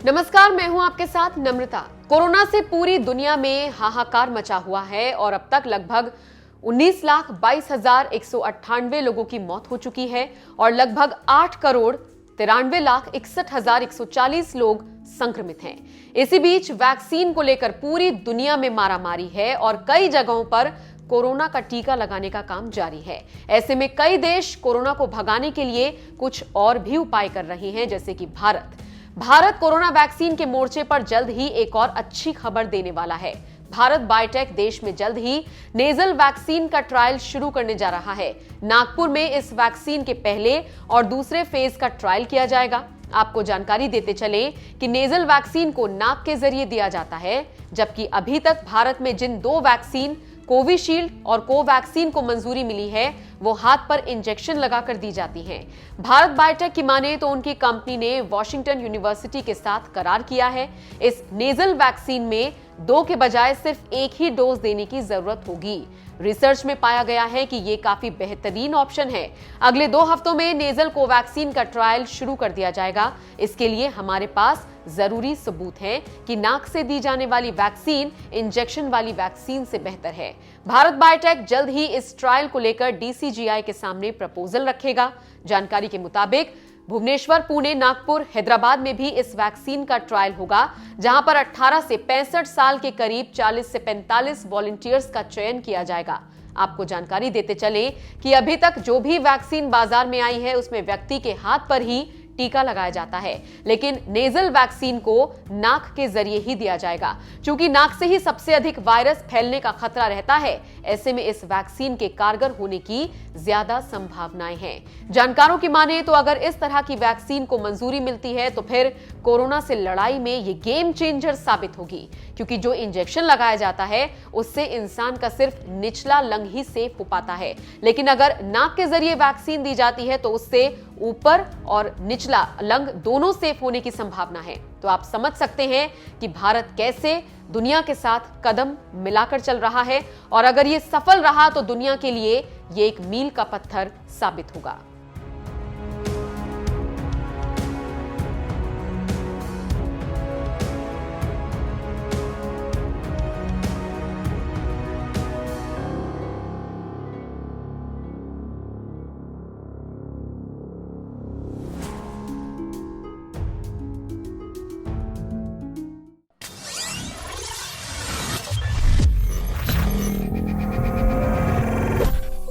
नमस्कार, मैं हूं आपके साथ नम्रता। कोरोना से पूरी दुनिया में हाहाकार मचा हुआ है और अब तक लगभग 19,22,198 लोगों की मौत हो चुकी है और लगभग 8,93,61,140 लोग संक्रमित हैं। इसी बीच वैक्सीन को लेकर पूरी दुनिया में मारामारी है और कई जगहों पर कोरोना का टीका लगाने का काम जारी है। ऐसे में कई देश कोरोना को भगाने के लिए कुछ और भी उपाय कर रहे हैं, जैसे कि भारत कोरोना वैक्सीन के मोर्चे पर जल्द ही एक और अच्छी खबर देने वाला है। भारत बायोटेक देश में जल्द ही नेजल वैक्सीन का ट्रायल शुरू करने जा रहा है। नागपुर में इस वैक्सीन के पहले और दूसरे फेज का ट्रायल किया जाएगा। आपको जानकारी देते चलें कि नेजल वैक्सीन को नाक के जरिए दिया जाता है, जबकि अभी तक भारत में जिन दो वैक्सीन कोविशील्ड और कोवैक्सीन को मंजूरी मिली है वो हाथ पर इंजेक्शन लगाकर दी जाती हैं। भारत बायोटेक की माने तो उनकी कंपनी ने वॉशिंगटन यूनिवर्सिटी के साथ करार किया है। इस नेजल वैक्सीन में 2 के बजाय सिर्फ 1 ही डोज देने की जरूरत होगी। रिसर्च में पाया गया है कि ये काफी बेहतरीन ऑप्शन है। अगले 2 हफ्तों में नेजल कोवैक्सीन का ट्रायल शुरू कर दिया जाएगा। इसके लिए हमारे पास जरूरी सबूत हैं कि नाक से दी जाने वाली वैक्सीन इंजेक्शन वाली वैक्सीन से बेहतर है। भारत बायोटेक जल्द ही इस ट्रायल को लेकर DCGI के सामने प्रपोजल रखेगा। जानकारी के मुताबिक भुवनेश्वर, पुणे, नागपुर, हैदराबाद में भी इस वैक्सीन का ट्रायल होगा, जहां पर 18 से 65 साल के करीब 40 से 45 वॉलंटियर्स का चयन किया जाएगा। आपको जानकारी देते चले कि अभी तक जो भी वैक्सीन बाजार में आई है उसमें व्यक्ति के हाथ पर ही टीका लगाया जाता है, लेकिन नेजल वैक्सीन को नाक के जरिए ही दिया जाएगा। क्योंकि नाक से ही सबसे अधिक वायरस फैलने का खतरा रहता है, ऐसे में इस वैक्सीन के कारगर होने की ज्यादा संभावनाएं हैं। जानकारों की माने तो अगर इस तरह की वैक्सीन को मंजूरी मिलती है तो फिर कोरोना से लड़ाई में ये गेम चेंजर साबित होगी, क्योंकि जो इंजेक्शन लगाया जाता है उससे इंसान का सिर्फ निचला लंग ही सेफ हो पाता है, लेकिन अगर नाक के जरिए वैक्सीन दी जाती है तो उससे ऊपर और निचला लंग दोनों सेफ होने की संभावना है। तो आप समझ सकते हैं कि भारत कैसे दुनिया के साथ कदम मिलाकर चल रहा है और अगर ये सफल रहा तो दुनिया के लिए ये एक मील का पत्थर साबित होगा।